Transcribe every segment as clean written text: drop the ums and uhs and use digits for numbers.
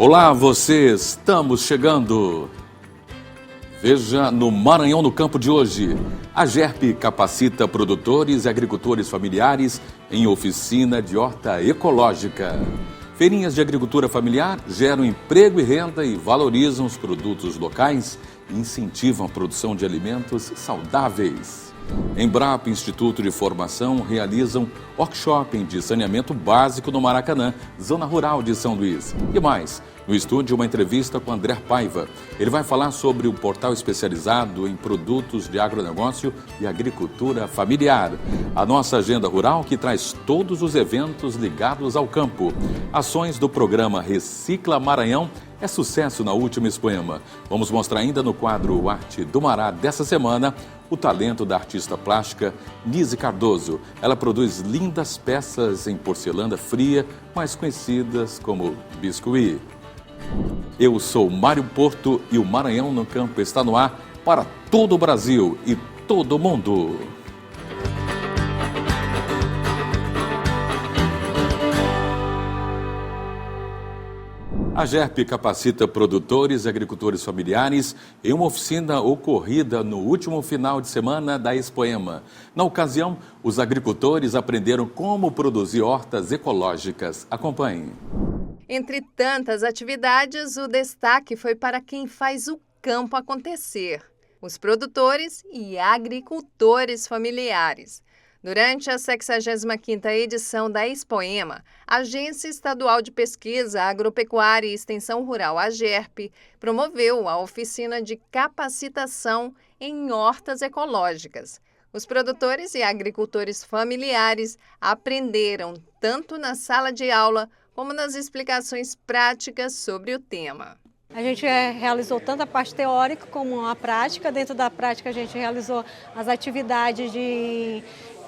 Olá, vocês! Estamos chegando! Veja no Maranhão no Campo de hoje. A Agerp capacita produtores e agricultores familiares em oficina de horta ecológica. Feirinhas de agricultura familiar geram emprego e renda e valorizam os produtos locais e incentivam a produção de alimentos saudáveis. Embrapa, Instituto de Formação, realizam workshop de saneamento básico no Maracanã, zona rural de São Luís. E mais, no estúdio, uma entrevista com André Paiva. Ele vai falar sobre o portal especializado em produtos de agronegócio e agricultura familiar. A nossa agenda rural que traz todos os eventos ligados ao campo. Ações do programa Recicla Maranhão é sucesso na última Expoema. Vamos mostrar ainda no quadro Arte do Mará dessa semana o talento da artista plástica Nise Cardoso. Ela produz lindas peças em porcelana fria, mais conhecidas como biscuit. Eu sou Mário Porto e o Maranhão no Campo está no ar para todo o Brasil e todo o mundo. A Agerp capacita produtores e agricultores familiares em uma oficina ocorrida no último final de semana da Expoema. Na ocasião, os agricultores aprenderam como produzir hortas ecológicas. Acompanhe. Entre tantas atividades, o destaque foi para quem faz o campo acontecer: os produtores e agricultores familiares. Durante a 65ª edição da Expoema, a Agência Estadual de Pesquisa Agropecuária e Extensão Rural, Agerp, promoveu a oficina de capacitação em hortas ecológicas. Os produtores e agricultores familiares aprenderam tanto na sala de aula como nas explicações práticas sobre o tema. A gente realizou tanto a parte teórica como a prática. Dentro da prática, a gente realizou as atividades de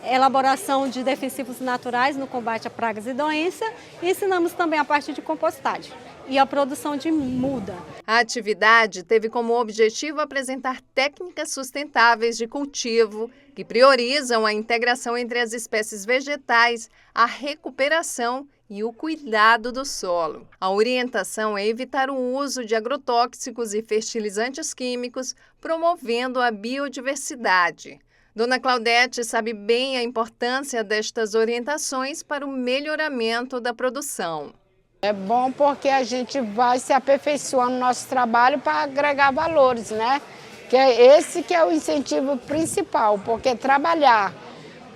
elaboração de defensivos naturais no combate a pragas e doenças e ensinamos também a parte de compostagem e a produção de muda. A atividade teve como objetivo apresentar técnicas sustentáveis de cultivo que priorizam a integração entre as espécies vegetais, a recuperação e o cuidado do solo. A orientação é evitar o uso de agrotóxicos e fertilizantes químicos, promovendo a biodiversidade. Dona Claudete sabe bem a importância destas orientações para o melhoramento da produção. É bom porque a gente vai se aperfeiçoando no nosso trabalho para agregar valores, né? Que é esse que é o incentivo principal, porque trabalhar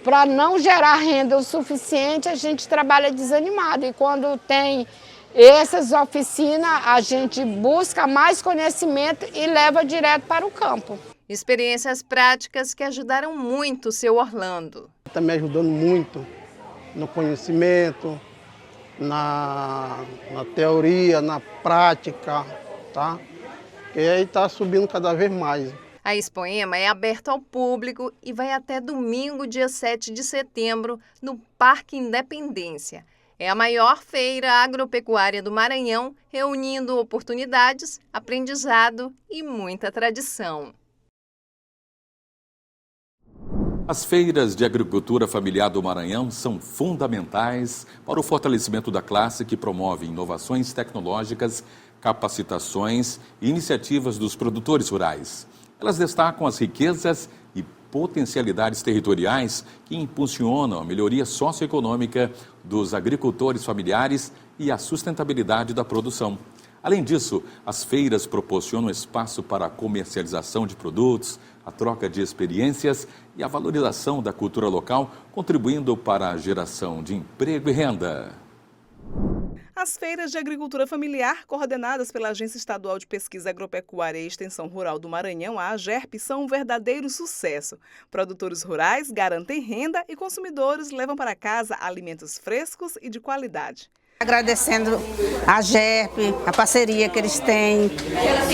para não gerar renda o suficiente, a gente trabalha desanimado. E quando tem essas oficinas, a gente busca mais conhecimento e leva direto para o campo. Experiências práticas que ajudaram muito o seu Orlando. Está me ajudando muito no conhecimento, na teoria, na prática, tá? E aí está subindo cada vez mais. A Expoema é aberta ao público e vai até domingo, dia 7 de setembro, no Parque Independência. É a maior feira agropecuária do Maranhão, reunindo oportunidades, aprendizado e muita tradição. As feiras de agricultura familiar do Maranhão são fundamentais para o fortalecimento da classe que promove inovações tecnológicas, capacitações e iniciativas dos produtores rurais. Elas destacam as riquezas e potencialidades territoriais que impulsionam a melhoria socioeconômica dos agricultores familiares e a sustentabilidade da produção. Além disso, as feiras proporcionam espaço para a comercialização de produtos, a troca de experiências e a valorização da cultura local, contribuindo para a geração de emprego e renda. As feiras de agricultura familiar, coordenadas pela Agência Estadual de Pesquisa Agropecuária e Extensão Rural do Maranhão, a Agerp, são um verdadeiro sucesso. Produtores rurais garantem renda e consumidores levam para casa alimentos frescos e de qualidade. Agradecendo a Agerp, a parceria que eles têm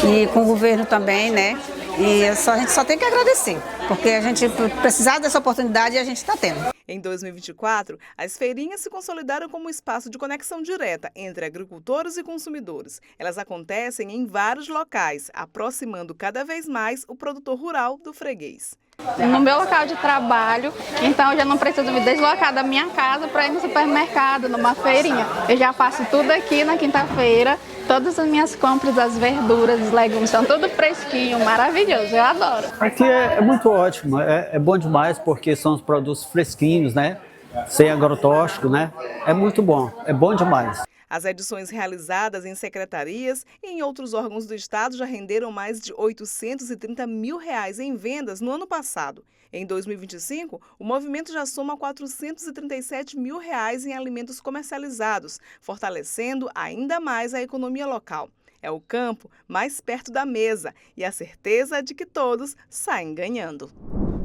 e com o governo também, né? E a gente só tem que agradecer, porque a gente precisar dessa oportunidade e a gente está tendo. Em 2024, as feirinhas se consolidaram como um espaço de conexão direta entre agricultores e consumidores. Elas acontecem em vários locais, aproximando cada vez mais o produtor rural do freguês. No meu local de trabalho, então eu já não preciso me deslocar da minha casa para ir no supermercado, numa feirinha. Eu já faço tudo aqui na quinta-feira Todas as minhas compras, as verduras, os legumes, são tudo fresquinho, maravilhoso, eu adoro. Aqui é muito ótimo, é bom demais porque são os produtos fresquinhos, né? Sem agrotóxico, né? É muito bom, é bom demais. As edições realizadas em secretarias e em outros órgãos do Estado já renderam mais de R$830 mil em vendas no ano passado. Em 2025, o movimento já soma R$437 mil em alimentos comercializados, fortalecendo ainda mais a economia local. É o campo mais perto da mesa e a certeza de que todos saem ganhando.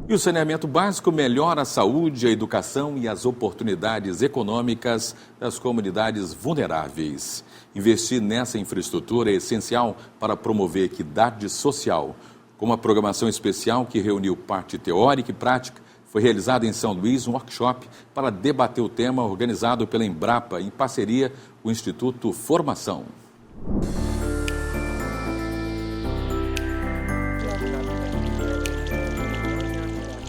E o saneamento básico melhora a saúde, a educação e as oportunidades econômicas das comunidades vulneráveis. Investir nessa infraestrutura é essencial para promover equidade social. Com uma programação especial que reuniu parte teórica e prática, foi realizado em São Luís um workshop para debater o tema organizado pela Embrapa em parceria com o Instituto Formação.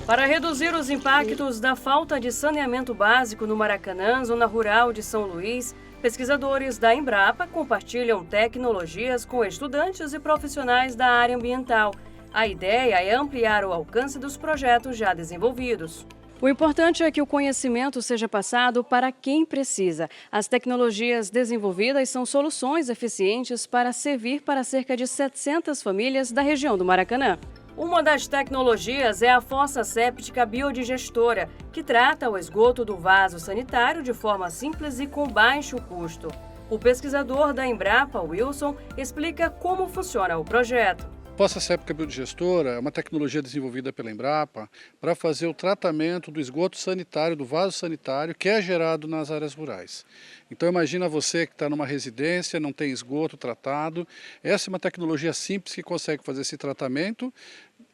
Para reduzir os impactos da falta de saneamento básico no Maracanã, zona rural de São Luís, pesquisadores da Embrapa compartilham tecnologias com estudantes e profissionais da área ambiental. A ideia é ampliar o alcance dos projetos já desenvolvidos. O importante é que o conhecimento seja passado para quem precisa. As tecnologias desenvolvidas são soluções eficientes para servir para cerca de 700 famílias da região do Maracanã. Uma das tecnologias é a fossa séptica biodigestora, que trata o esgoto do vaso sanitário de forma simples e com baixo custo. O pesquisador da Embrapa, Wilson, explica como funciona o projeto. A fossa séptica biodigestora é uma tecnologia desenvolvida pela Embrapa para fazer o tratamento do esgoto sanitário, do vaso sanitário, que é gerado nas áreas rurais. Então imagina você que está numa residência, não tem esgoto tratado. Essa é uma tecnologia simples que consegue fazer esse tratamento.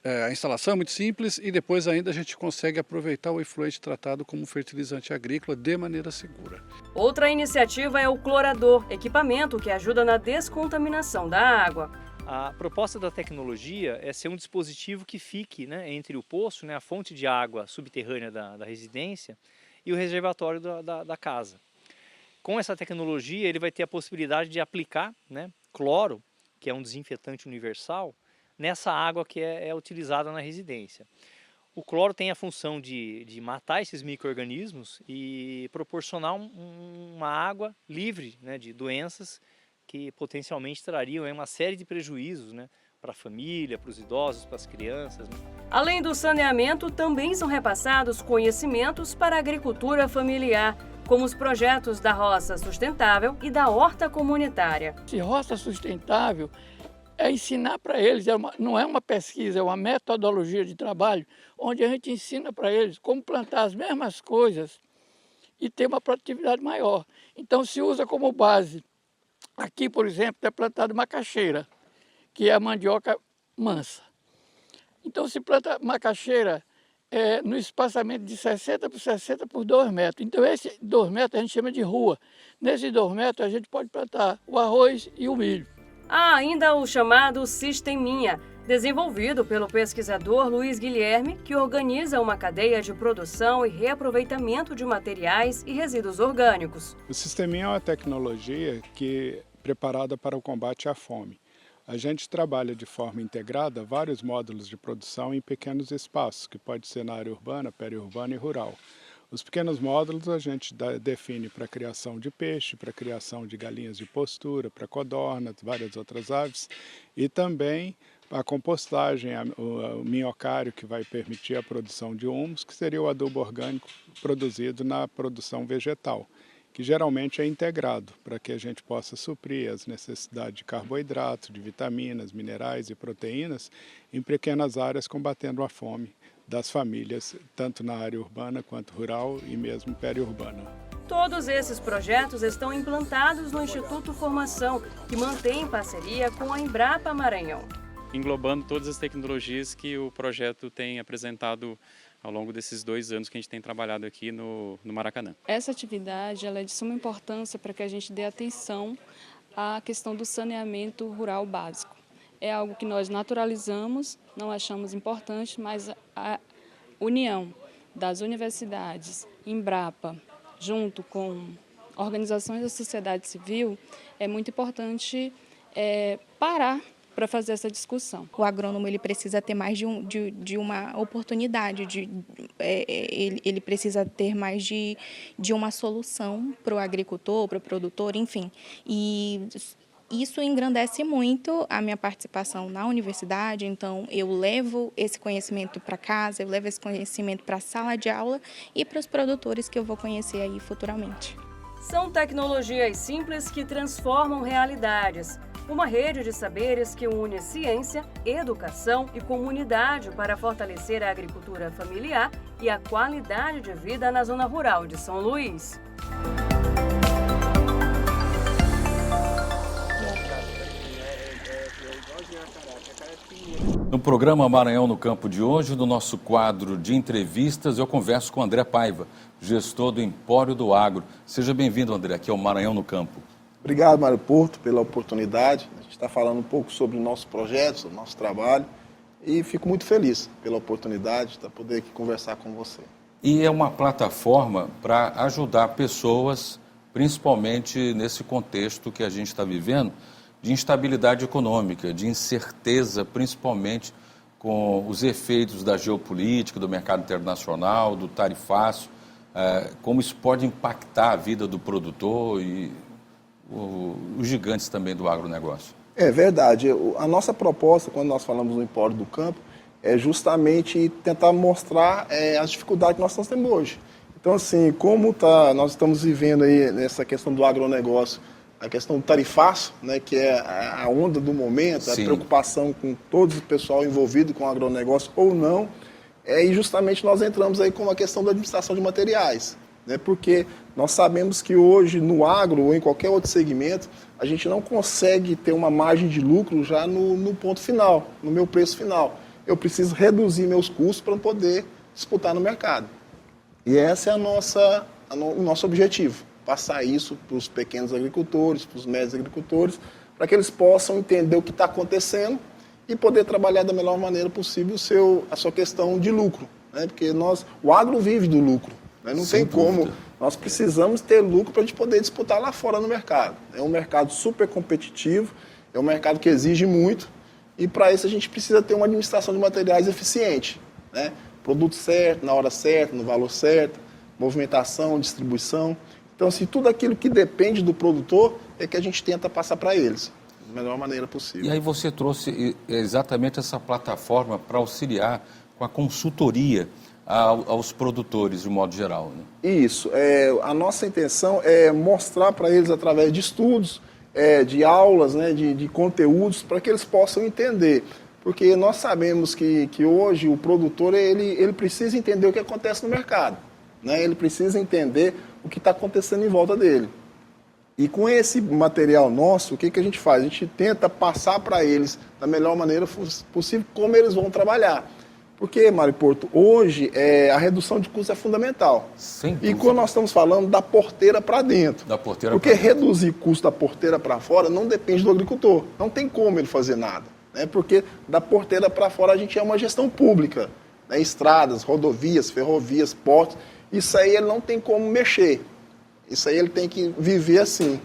A instalação é muito simples e depois ainda a gente consegue aproveitar o efluente tratado como fertilizante agrícola de maneira segura. Outra iniciativa é o clorador, equipamento que ajuda na descontaminação da água. A proposta da tecnologia é ser um dispositivo que fique, entre o poço, a fonte de água subterrânea da residência, e o reservatório da casa. Com essa tecnologia, ele vai ter a possibilidade de aplicar cloro, que é um desinfetante universal, nessa água que é utilizada na residência. O cloro tem a função de matar esses micro-organismos e proporcionar uma água livre de doenças que potencialmente trariam uma série de prejuízos para a família, para os idosos, para as crianças. Além do saneamento, também são repassados conhecimentos para a agricultura familiar, como os projetos da roça sustentável e da horta comunitária. Se roça sustentável é ensinar para eles, não é uma pesquisa, é uma metodologia de trabalho, onde a gente ensina para eles como plantar as mesmas coisas e ter uma produtividade maior. Então se usa como base. Aqui, por exemplo, é plantada macaxeira, que é a mandioca mansa. Então se planta macaxeira no espaçamento de 60 por 60 por 2 metros. Então esse 2 metros a gente chama de rua. Nesses 2 metros a gente pode plantar o arroz e o milho. Há ainda o chamado Sisteminha, desenvolvido pelo pesquisador Luiz Guilherme, que organiza uma cadeia de produção e reaproveitamento de materiais e resíduos orgânicos. O Sisteminha é uma tecnologia preparada para o combate à fome. A gente trabalha de forma integrada vários módulos de produção em pequenos espaços, que pode ser na área urbana, periurbana e rural. Os pequenos módulos a gente define para a criação de peixe, para a criação de galinhas de postura, para codornas, várias outras aves, e também a compostagem, o minhocário, que vai permitir a produção de humus, que seria o adubo orgânico produzido na produção vegetal, que geralmente é integrado para que a gente possa suprir as necessidades de carboidratos, de vitaminas, minerais e proteínas em pequenas áreas, combatendo a fome das famílias, tanto na área urbana quanto rural e mesmo periurbana. Todos esses projetos estão implantados no Instituto Formação, que mantém parceria com a Embrapa Maranhão. Englobando todas as tecnologias que o projeto tem apresentado ao longo desses 2 anos que a gente tem trabalhado aqui no Maracanã. Essa atividade ela é de suma importância para que a gente dê atenção à questão do saneamento rural básico. É algo que nós naturalizamos, não achamos importante, mas a união das universidades, Embrapa, junto com organizações da sociedade civil, é muito importante parar para fazer essa discussão. O agrônomo ele precisa ter mais de uma oportunidade, ele precisa ter mais de uma solução para o agricultor, para o produtor, enfim. E isso engrandece muito a minha participação na universidade, então eu levo esse conhecimento para casa, eu levo esse conhecimento para a sala de aula e para os produtores que eu vou conhecer aí futuramente. São tecnologias simples que transformam realidades. Uma rede de saberes que une ciência, educação e comunidade para fortalecer a agricultura familiar e a qualidade de vida na zona rural de São Luís. No programa Maranhão no Campo de hoje, no nosso quadro de entrevistas, eu converso com André Paiva, gestor do Empório do Agro. Seja bem-vindo, André, aqui ao Maranhão no Campo. Obrigado, Mário Porto, pela oportunidade. A gente está falando um pouco sobre o nosso projeto, sobre o nosso trabalho, e fico muito feliz pela oportunidade de poder aqui conversar com você. E é uma plataforma para ajudar pessoas, principalmente nesse contexto que a gente está vivendo, de instabilidade econômica, de incerteza, principalmente com os efeitos da geopolítica, do mercado internacional, do tarifaço, como isso pode impactar a vida do produtor e os gigantes também do agronegócio. É verdade. A nossa proposta, quando nós falamos do Empório do Campo, é justamente tentar mostrar as dificuldades que nós estamos tendo hoje. Então, assim, nós estamos vivendo aí nessa questão do agronegócio, a questão do tarifaço, né, que é a onda do momento, a preocupação com todo o pessoal envolvido com o agronegócio ou não, e justamente nós entramos aí com a questão da administração de materiais, né, porque nós sabemos que hoje no agro ou em qualquer outro segmento, a gente não consegue ter uma margem de lucro já no ponto final, no meu preço final. Eu preciso reduzir meus custos para poder disputar no mercado. E esse é o nosso objetivo, passar isso para os pequenos agricultores, para os médios agricultores, para que eles possam entender o que está acontecendo e poder trabalhar da melhor maneira possível a sua questão de lucro, né? Porque o agro vive do lucro, né? Não tem como, nós precisamos ter lucro para a gente poder disputar lá fora no mercado. É um mercado super competitivo, é um mercado que exige muito e para isso a gente precisa ter uma administração de materiais eficiente, né? Produto certo, na hora certa, no valor certo, movimentação, distribuição. Então, assim, tudo aquilo que depende do produtor é que a gente tenta passar para eles, da melhor maneira possível. E aí você trouxe exatamente essa plataforma para auxiliar com a consultoria aos produtores, de modo geral, né? Isso. A nossa intenção é mostrar para eles, através de estudos, de aulas, né, de conteúdos, para que eles possam entender. Porque nós sabemos que hoje o produtor ele precisa entender o que acontece no mercado, né? Ele precisa entender o que está acontecendo em volta dele. E com esse material nosso, o que a gente faz? A gente tenta passar para eles da melhor maneira possível como eles vão trabalhar. Porque, Mário Porto, hoje a redução de custos é fundamental. E quando nós estamos falando da porteira para dentro. Porque reduzir custo da porteira para fora não depende do agricultor. Não tem como ele fazer nada, né? Porque da porteira para fora a gente é uma gestão pública, né? Estradas, rodovias, ferrovias, portos. Isso aí ele não tem como mexer. Isso aí ele tem que viver assim.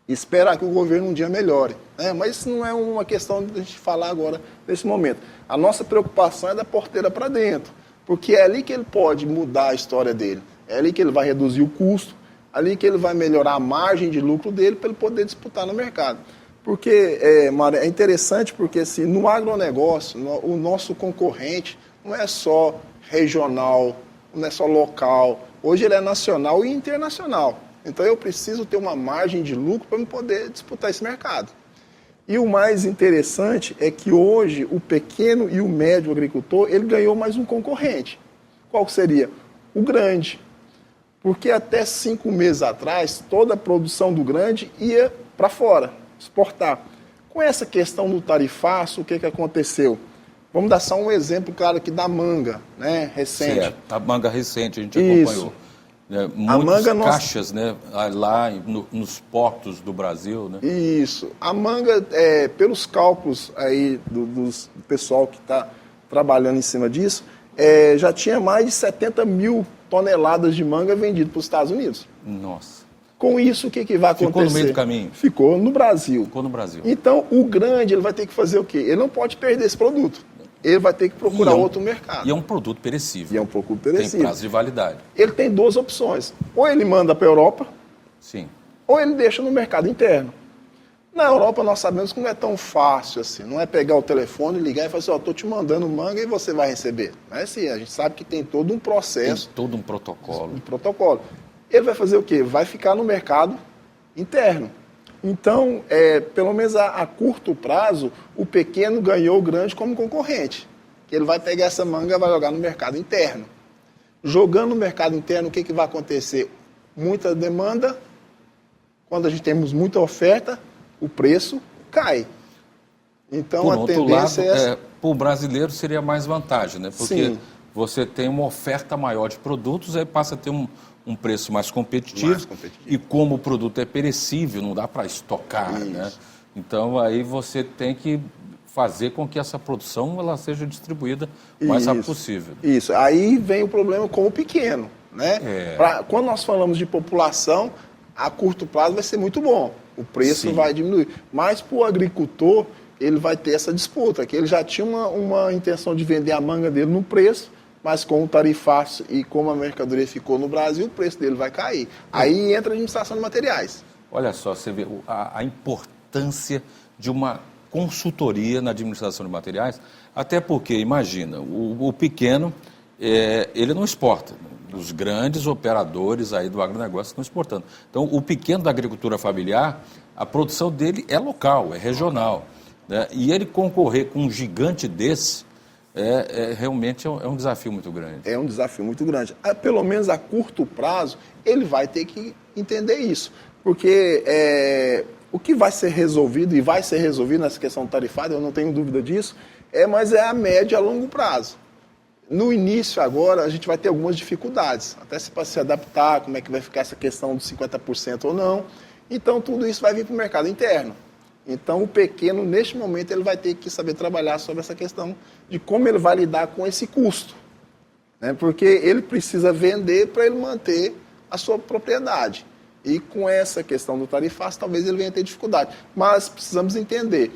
E esperar que o governo um dia melhore, né? Mas isso não é uma questão de a gente falar agora, nesse momento. A nossa preocupação é da porteira para dentro. Porque é ali que ele pode mudar a história dele. É ali que ele vai reduzir o custo. Ali que ele vai melhorar a margem de lucro dele para ele poder disputar no mercado. Porque, Mário, é interessante porque assim, no agronegócio, o nosso concorrente não é só regional, não é só local, hoje ele é nacional e internacional. Então eu preciso ter uma margem de lucro para eu poder disputar esse mercado. E o mais interessante é que hoje o pequeno e o médio agricultor, ele ganhou mais um concorrente. Qual seria? O grande. Porque até 5 meses atrás, toda a produção do grande ia para fora, exportar. Com essa questão do tarifaço, o que aconteceu? Vamos dar só um exemplo, claro, aqui da manga, né, recente. Certo, a manga recente, a gente acompanhou. Né, muitas caixas, né, lá nos portos do Brasil. Né? Isso. A manga, pelos cálculos aí do pessoal que está trabalhando em cima disso, já tinha mais de 70 mil toneladas de manga vendidas para os Estados Unidos. Nossa. Com isso, o que vai acontecer? Ficou no meio do caminho? Ficou no Brasil. Ficou no Brasil. Então, o grande, ele vai ter que fazer o quê? Ele não pode perder esse produto. Ele vai ter que procurar outro mercado. E é um produto perecível. E é um produto perecível. Tem prazo de validade. Ele tem duas opções. Ou ele manda para a Europa, sim, ou ele deixa no mercado interno. Na Europa, nós sabemos que não é tão fácil assim. Não é pegar o telefone, ligar e falar assim, estou te mandando manga e você vai receber. Não é assim, a gente sabe que tem todo um processo. Tem todo um protocolo. Um protocolo. Ele vai fazer o quê? Vai ficar no mercado interno. Então, pelo menos a curto prazo, o pequeno ganhou o grande como concorrente. Ele vai pegar essa manga e vai jogar no mercado interno. Jogando no mercado interno, o que vai acontecer? Muita demanda. Quando a gente temos muita oferta, o preço cai. Então, por a outro tendência lado, é essa. Para o brasileiro seria mais vantagem, né? Porque Sim. você tem uma oferta maior de produtos, aí passa a ter um preço mais competitivo. E como o produto é perecível, não dá para estocar, né? Então, aí você tem que fazer com que essa produção ela seja distribuída o mais rápido possível. Isso. Aí vem o problema com o pequeno, né? Quando nós falamos de população, a curto prazo vai ser muito bom. O preço vai diminuir. Mas para o agricultor, ele vai ter essa disputa, que ele já tinha uma intenção de vender a manga dele no preço, mas com o tarifaço e como a mercadoria ficou no Brasil, o preço dele vai cair. Aí entra a administração de materiais. Olha só, você vê a importância de uma consultoria na administração de materiais, até porque, imagina, o pequeno, ele não exporta. Os grandes operadores aí do agronegócio estão exportando. Então, o pequeno da agricultura familiar, a produção dele é local, é regional, né? E ele concorrer com um gigante desse, realmente é um desafio muito grande. É um desafio muito grande. Pelo menos a curto prazo, ele vai ter que entender isso. Porque o que vai ser resolvido, e vai ser resolvido nessa questão tarifária, eu não tenho dúvida disso, mas é a médio a longo prazo. No início, agora, a gente vai ter algumas dificuldades, até para se adaptar, como é que vai ficar essa questão dos 50% ou não. Então, tudo isso vai vir para o mercado interno. Então, o pequeno, neste momento, ele vai ter que saber trabalhar sobre essa questão de como ele vai lidar com esse custo, né? Porque ele precisa vender para ele manter a sua propriedade. E com essa questão do tarifaço, talvez ele venha ter dificuldade. Mas precisamos entender,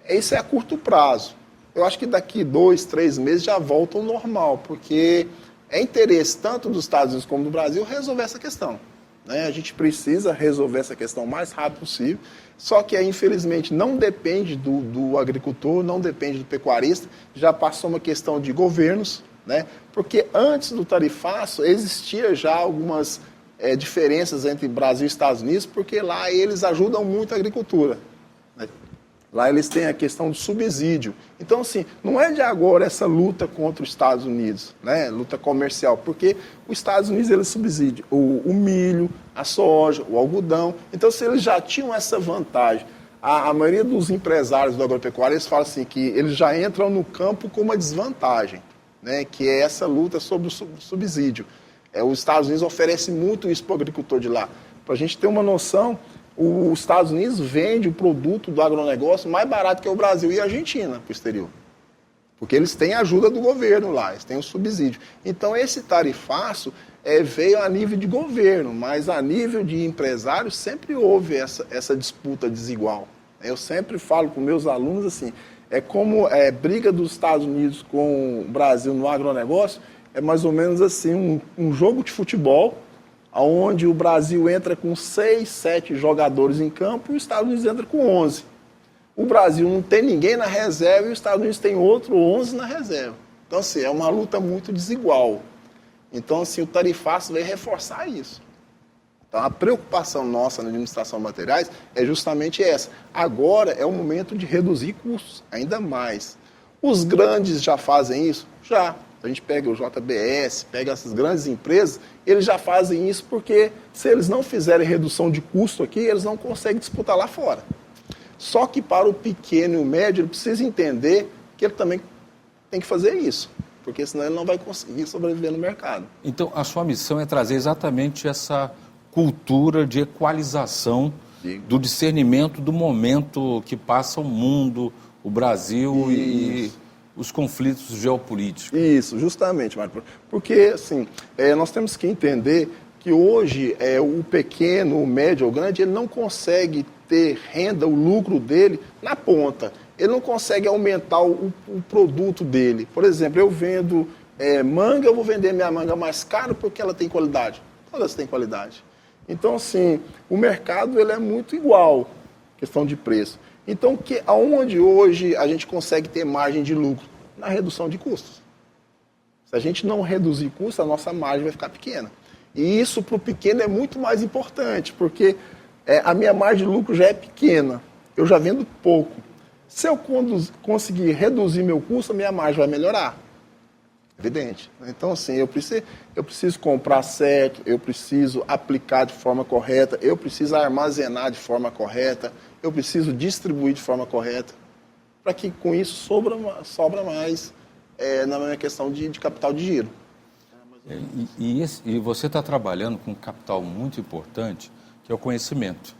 isso é a curto prazo. Eu acho que daqui 2, 3 meses já volta ao normal, porque é interesse tanto dos Estados Unidos como do Brasil resolver essa questão, né? A gente precisa resolver essa questão o mais rápido possível, só que aí, infelizmente, não depende do agricultor, não depende do pecuarista, já passou uma questão de governos, né? Porque antes do tarifaço existia já algumas diferenças entre Brasil e Estados Unidos, porque lá eles ajudam muito a agricultura, né? Lá eles têm a questão do subsídio. Então, assim, não é de agora essa luta contra os Estados Unidos, né? Luta comercial, porque os Estados Unidos eles subsidiam o milho, a soja, o algodão. Então, se eles já tinham essa vantagem, a maioria dos empresários do agropecuário, eles falam assim, que eles já entram no campo com uma desvantagem, né? Que é essa luta sobre o subsídio. Os Estados Unidos oferecem muito isso para o agricultor de lá. Para a gente ter uma noção, os Estados Unidos vende o produto do agronegócio mais barato que o Brasil e a Argentina para o exterior. Porque eles têm a ajuda do governo lá, eles têm o subsídio. Então, esse tarifaço veio a nível de governo, mas a nível de empresário sempre houve essa disputa desigual. Eu sempre falo com meus alunos assim, é como briga dos Estados Unidos com o Brasil no agronegócio, é mais ou menos assim, um jogo de futebol, onde o Brasil entra com 6, 7 jogadores em campo e os Estados Unidos entra com 11. O Brasil não tem ninguém na reserva e os Estados Unidos tem outro 11 na reserva. Então, assim, é uma luta muito desigual. Então, assim, o tarifaço veio reforçar isso. Então, a preocupação nossa na administração de materiais é justamente essa. Agora é o momento de reduzir custos, ainda mais. Os grandes já fazem isso? Já. A gente pega o JBS, pega essas grandes empresas, eles já fazem isso porque se eles não fizerem redução de custo aqui, eles não conseguem disputar lá fora. Só que para o pequeno e o médio, ele precisa entender que ele também tem que fazer isso, porque senão ele não vai conseguir sobreviver no mercado. Então, a sua missão é trazer exatamente essa cultura de equalização, do discernimento do momento que passa o mundo, o Brasil e os conflitos geopolíticos. Isso, justamente, Mário. Porque, assim, nós temos que entender que hoje o pequeno, o médio ou grande, ele não consegue ter renda, o lucro dele na ponta. Ele não consegue aumentar o produto dele. Por exemplo, eu vendo manga, eu vou vender minha manga mais caro porque ela tem qualidade. Todas têm qualidade. Então, assim, o mercado ele é muito igual, questão de preço. Então, aonde hoje a gente consegue ter margem de lucro? Na redução de custos. Se a gente não reduzir custos, a nossa margem vai ficar pequena. E isso para o pequeno é muito mais importante, porque a minha margem de lucro já é pequena, eu já vendo pouco. Se eu conseguir reduzir meu custo, a minha margem vai melhorar. Evidente. Então, assim, eu preciso comprar certo, eu preciso aplicar de forma correta, eu preciso armazenar de forma correta, eu preciso distribuir de forma correta, para que com isso sobra mais na minha questão de capital de giro. E você está trabalhando com um capital muito importante, que é o conhecimento.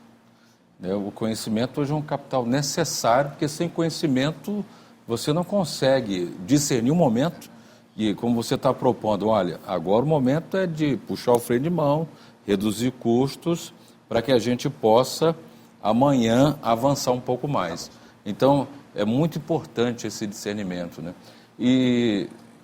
O conhecimento hoje é um capital necessário, porque sem conhecimento você não consegue discernir o momento. E como você está propondo, olha, agora o momento é de puxar o freio de mão, reduzir custos, para que a gente possa amanhã avançar um pouco mais. Então, é muito importante esse discernimento, né?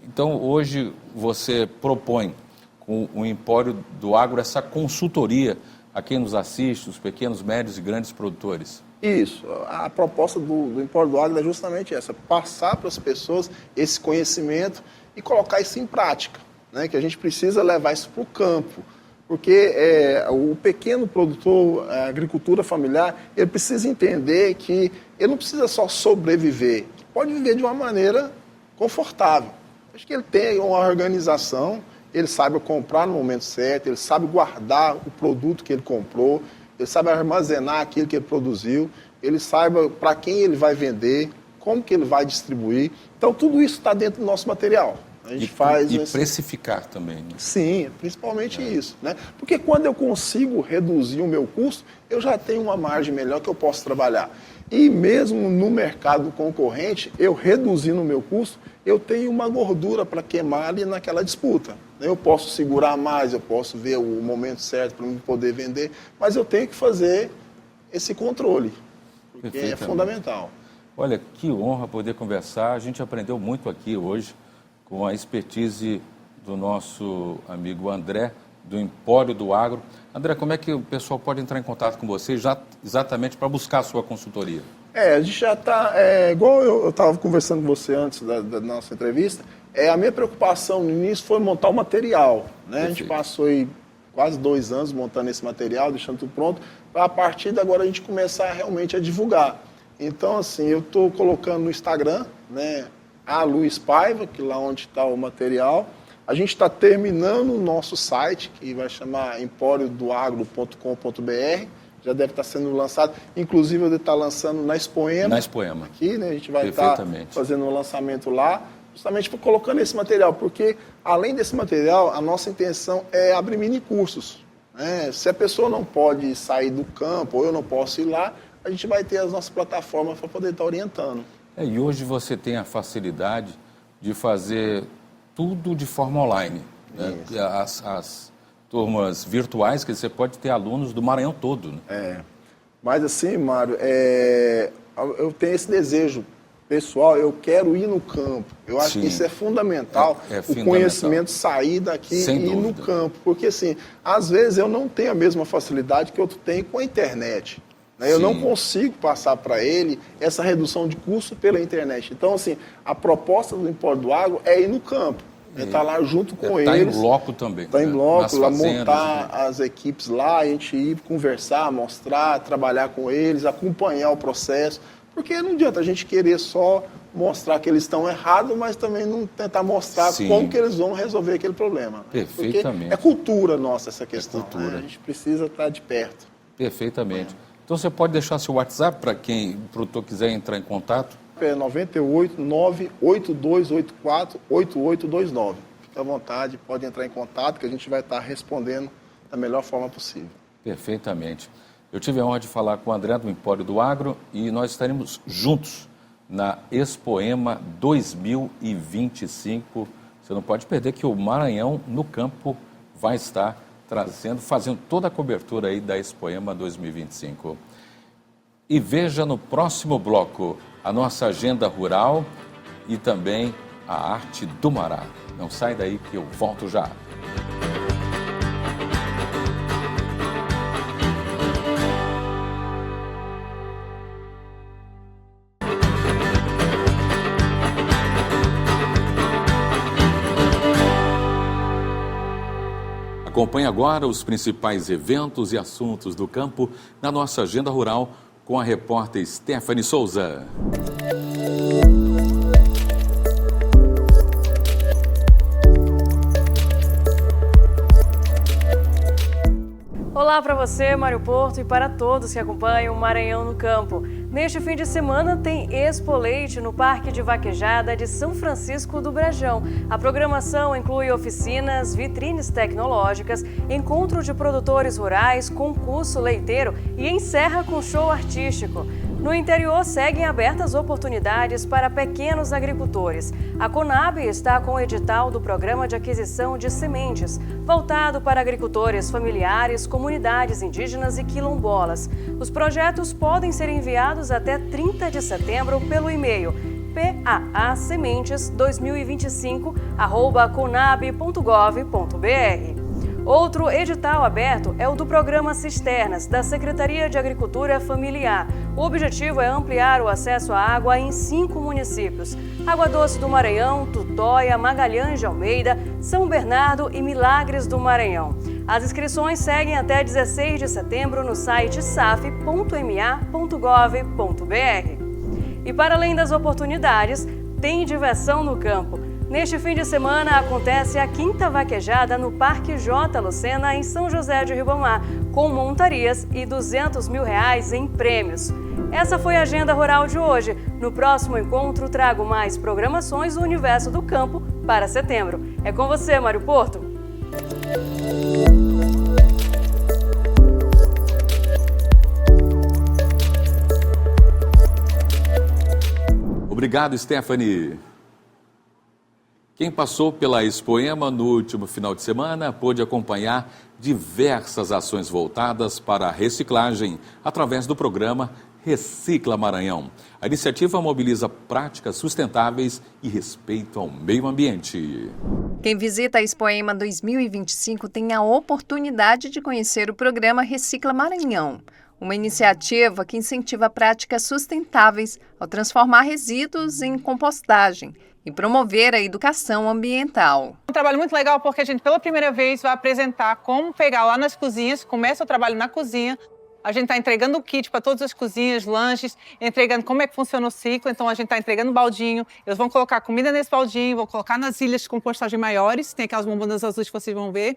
Então, hoje você propõe com o Empório do Agro essa consultoria a quem nos assiste, os pequenos, médios e grandes produtores. Isso. A proposta do Empório do Agro é justamente essa, passar para as pessoas esse conhecimento e colocar isso em prática, né? Que a gente precisa levar isso para o campo, porque o pequeno produtor, a agricultura familiar, ele precisa entender que ele não precisa só sobreviver, pode viver de uma maneira confortável. Acho que ele tem uma organização, ele sabe comprar no momento certo, ele sabe guardar o produto que ele comprou, ele sabe armazenar aquilo que ele produziu, ele sabe para quem ele vai vender, como que ele vai distribuir. Então, tudo isso está dentro do nosso material. A gente faz precificar também. Né? Sim, principalmente isso. Né? Porque quando eu consigo reduzir o meu custo, eu já tenho uma margem melhor que eu posso trabalhar. E mesmo no mercado concorrente, eu reduzindo o meu custo, eu tenho uma gordura para queimar ali naquela disputa. Eu posso segurar mais, eu posso ver o momento certo para poder vender, mas eu tenho que fazer esse controle, porque é fundamental. Olha, que honra poder conversar. A gente aprendeu muito aqui hoje com a expertise do nosso amigo André, do Empório do Agro. André, como é que o pessoal pode entrar em contato com você exatamente para buscar a sua consultoria? A gente já está, igual eu estava conversando com você antes da nossa entrevista, a minha preocupação no início foi montar o material. Né? A gente passou aí quase 2 anos montando esse material, deixando tudo pronto, para a partir de agora a gente começar realmente a divulgar. Então, assim, eu estou colocando no Instagram, né, a Luiz Paiva, que lá onde está o material. A gente está terminando o nosso site, que vai chamar emporiodoagro.com.br. Já deve estar sendo lançado. Inclusive, eu devo estar lançando na Expoema. Na Expoema. Aqui, né? A gente vai estar fazendo um lançamento lá, justamente colocando esse material. Porque, além desse material, a nossa intenção é abrir mini cursos. Né? Se a pessoa não pode sair do campo, ou eu não posso ir lá, a gente vai ter as nossas plataformas para poder estar orientando. E hoje você tem a facilidade de fazer tudo de forma online. Né? As turmas virtuais, que você pode ter alunos do Maranhão todo. Né? Mas assim, Mário, eu tenho esse desejo pessoal, eu quero ir no campo. Eu acho que isso é fundamental, o conhecimento sair daqui e ir no campo. Porque assim, às vezes eu não tenho a mesma facilidade que outro tem com a internet. Eu não consigo passar para ele essa redução de custo pela internet. Então, assim, a proposta do Empório do Agro é ir no campo. Estar lá junto com eles. Está em bloco também. Está em bloco, lá montar as equipes lá, a gente ir conversar, mostrar, trabalhar com eles, acompanhar o processo. Porque não adianta a gente querer só mostrar que eles estão errados, mas também não tentar mostrar como que eles vão resolver aquele problema. Perfeitamente. Porque é cultura nossa essa questão. Né? A gente precisa estar de perto. Perfeitamente. Então você pode deixar seu WhatsApp para quem o produtor quiser entrar em contato? É 98982848829. Fique à vontade, pode entrar em contato que a gente vai estar respondendo da melhor forma possível. Perfeitamente. Eu tive a honra de falar com o André do Empório do Agro e nós estaremos juntos na Expoema 2025. Você não pode perder que o Maranhão no campo vai estar fazendo toda a cobertura aí da Expoema 2025. E veja no próximo bloco a nossa agenda rural e também a arte do Mará. Não sai daí que eu volto já. Acompanhe agora os principais eventos e assuntos do campo na nossa agenda rural com a repórter Stephanie Souza. Olá para você, Mário Porto, e para todos que acompanham o Maranhão no Campo. Neste fim de semana tem Expo Leite no Parque de Vaquejada de São Francisco do Brejão. A programação inclui oficinas, vitrines tecnológicas, encontro de produtores rurais, concurso leiteiro e encerra com show artístico. No interior, seguem abertas oportunidades para pequenos agricultores. A Conab está com o edital do Programa de Aquisição de Sementes, voltado para agricultores familiares, comunidades indígenas e quilombolas. Os projetos podem ser enviados até 30 de setembro pelo e-mail paasementes2025@conab.gov.br. Outro edital aberto é o do Programa Cisternas, da Secretaria de Agricultura Familiar. O objetivo é ampliar o acesso à água em 5 municípios: Água Doce do Maranhão, Tutóia, Magalhães de Almeida, São Bernardo e Milagres do Maranhão. As inscrições seguem até 16 de setembro no site saf.ma.gov.br. E para além das oportunidades, tem diversão no campo. Neste fim de semana acontece a 5ª Vaquejada no Parque J. Lucena, em São José de Ribamar, com montarias e R$200 mil em prêmios. Essa foi a Agenda Rural de hoje. No próximo encontro trago mais programações do universo do campo para setembro. É com você, Mário Porto. Obrigado, Stephanie. Quem passou pela Expoema no último final de semana pôde acompanhar diversas ações voltadas para a reciclagem através do programa Recicla Maranhão. A iniciativa mobiliza práticas sustentáveis e respeito ao meio ambiente. Quem visita a Expoema 2025 tem a oportunidade de conhecer o programa Recicla Maranhão, uma iniciativa que incentiva práticas sustentáveis ao transformar resíduos em compostagem e promover a educação ambiental. Um trabalho muito legal porque a gente pela primeira vez vai apresentar como pegar lá nas cozinhas, começa o trabalho na cozinha, a gente está entregando o kit para todas as cozinhas, lanches, entregando como é que funciona o ciclo, então a gente está entregando baldinho, eles vão colocar comida nesse baldinho, vão colocar nas ilhas de compostagem maiores, tem aquelas bombonas azuis que vocês vão ver,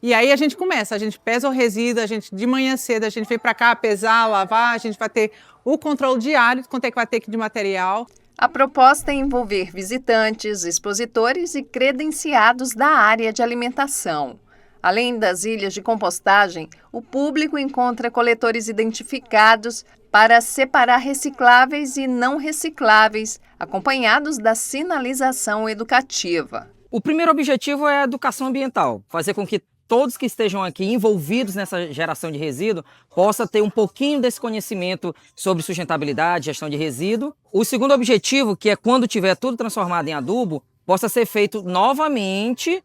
e aí a gente começa, a gente pesa o resíduo, a gente de manhã cedo, a gente vem para cá pesar, lavar, a gente vai ter o controle diário de quanto é que vai ter de material. A proposta é envolver visitantes, expositores e credenciados da área de alimentação. Além das ilhas de compostagem, o público encontra coletores identificados para separar recicláveis e não recicláveis, acompanhados da sinalização educativa. O primeiro objetivo é a educação ambiental, fazer com que todos que estejam aqui envolvidos nessa geração de resíduo possam ter um pouquinho desse conhecimento sobre sustentabilidade, gestão de resíduo. O segundo objetivo, que é quando tiver tudo transformado em adubo, possa ser feito novamente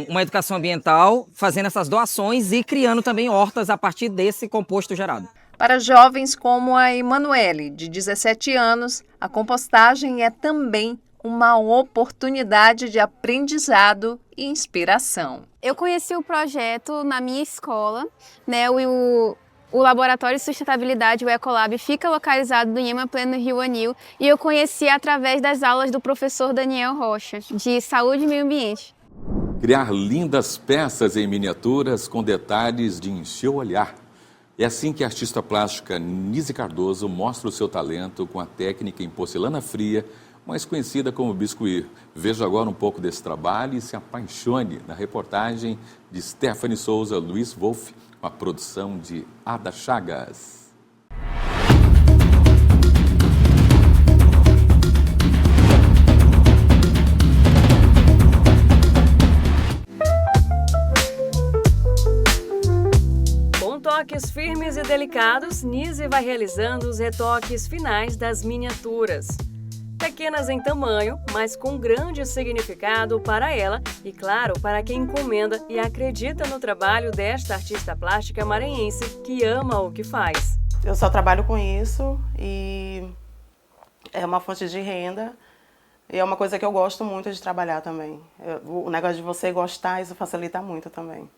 uma educação ambiental, fazendo essas doações e criando também hortas a partir desse composto gerado. Para jovens como a Emanuele, de 17 anos, a compostagem é também uma oportunidade de aprendizado e inspiração. Eu conheci o projeto na minha escola, né? O Laboratório de Sustentabilidade, o Ecolab, fica localizado no IEMA Pleno Rio Anil, e eu conheci através das aulas do professor Daniel Rocha, de Saúde e Meio Ambiente. Criar lindas peças em miniaturas com detalhes de encher o olhar. É assim que a artista plástica Nise Cardoso mostra o seu talento com a técnica em porcelana fria, mais conhecida como biscuit. Veja agora um pouco desse trabalho e se apaixone na reportagem de Stephanie Souza, Luiz Wolff, com a produção de Ada Chagas. toques firmes e delicados, Nise vai realizando os retoques finais das miniaturas. Pequenas em tamanho, mas com grande significado para ela e, claro, para quem encomenda e acredita no trabalho desta artista plástica maranhense que ama o que faz. Eu só trabalho com isso e é uma fonte de renda e é uma coisa que eu gosto muito de trabalhar também. O negócio de você gostar, isso facilita muito também.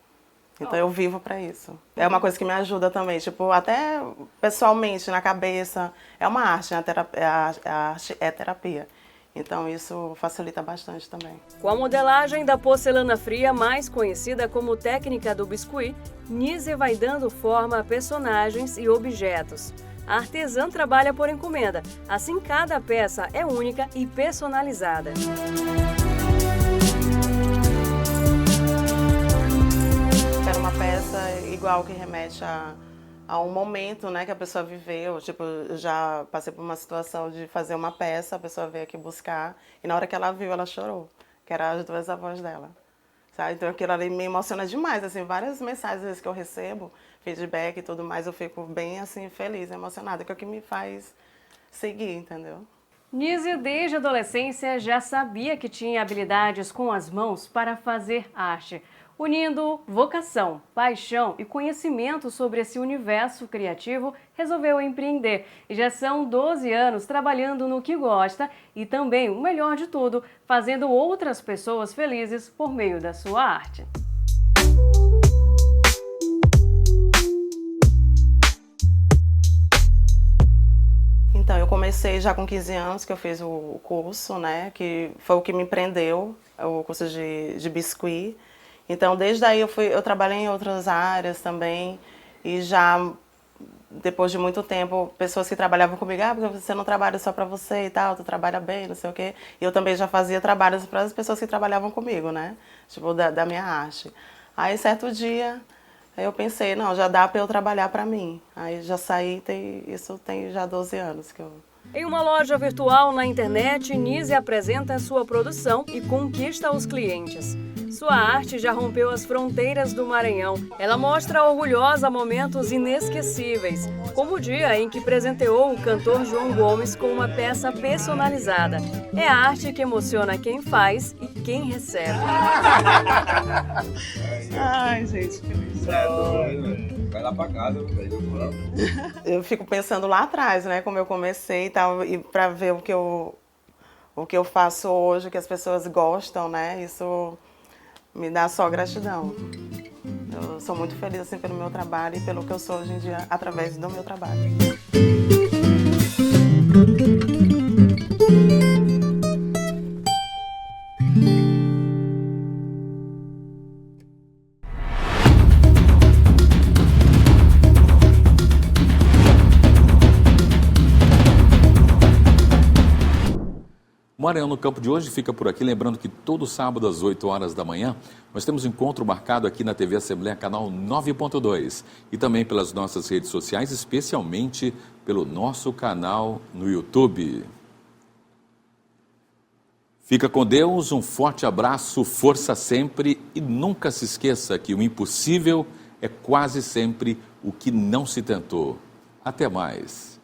Então eu vivo para isso. É uma coisa que me ajuda também, tipo, até pessoalmente, na cabeça. É uma arte, né? A arte é terapia. Então isso facilita bastante também. Com a modelagem da porcelana fria, mais conhecida como técnica do biscuit, Nise vai dando forma a personagens e objetos. A artesã trabalha por encomenda, assim cada peça é única e personalizada. Era uma peça igual que remete a um momento, né, que a pessoa viveu. Tipo, eu já passei por uma situação de fazer uma peça, a pessoa veio aqui buscar e na hora que ela viu, ela chorou, que eram as duas avós dela. Sabe? Então aquilo ali me emociona demais, assim, várias mensagens às vezes que eu recebo, feedback e tudo mais, eu fico bem assim, feliz, emocionada, que é o que me faz seguir, entendeu? Nise, desde a adolescência, já sabia que tinha habilidades com as mãos para fazer arte, unindo vocação, paixão e conhecimento sobre esse universo criativo, resolveu empreender. E já são 12 anos trabalhando no que gosta e também, o melhor de tudo, fazendo outras pessoas felizes por meio da sua arte. Então, eu comecei já com 15 anos, que eu fiz o curso, né, que foi o que me prendeu, o curso de biscuit. Então, desde aí eu trabalhei em outras áreas também e já, depois de muito tempo, pessoas que trabalhavam comigo, porque você não trabalha só para você e tal, tu trabalha bem, não sei o quê. E eu também já fazia trabalhos para as pessoas que trabalhavam comigo, né, tipo, da minha arte. Aí, certo dia, eu pensei, não, já dá para eu trabalhar para mim. Aí já saí, isso tem já 12 anos que eu... Em uma loja virtual na internet, Nise apresenta sua produção e conquista os clientes. Sua arte já rompeu as fronteiras do Maranhão. Ela mostra orgulhosa momentos inesquecíveis, como o dia em que presenteou o cantor João Gomes com uma peça personalizada. É a arte que emociona quem faz e quem recebe. Ai, gente, que lindo. Vai lá pra casa, eu fico pensando lá atrás, né, como eu comecei e tal, e para ver o que eu faço hoje, que as pessoas gostam, né, isso me dá só gratidão. Eu sou muito feliz assim pelo meu trabalho e pelo que eu sou hoje em dia através do meu trabalho. O Maranhão no Campo de hoje fica por aqui, lembrando que todo sábado às 8 horas da manhã nós temos um encontro marcado aqui na TV Assembleia, canal 9.2 e também pelas nossas redes sociais, especialmente pelo nosso canal no YouTube. Fica com Deus, um forte abraço, força sempre e nunca se esqueça que o impossível é quase sempre o que não se tentou. Até mais.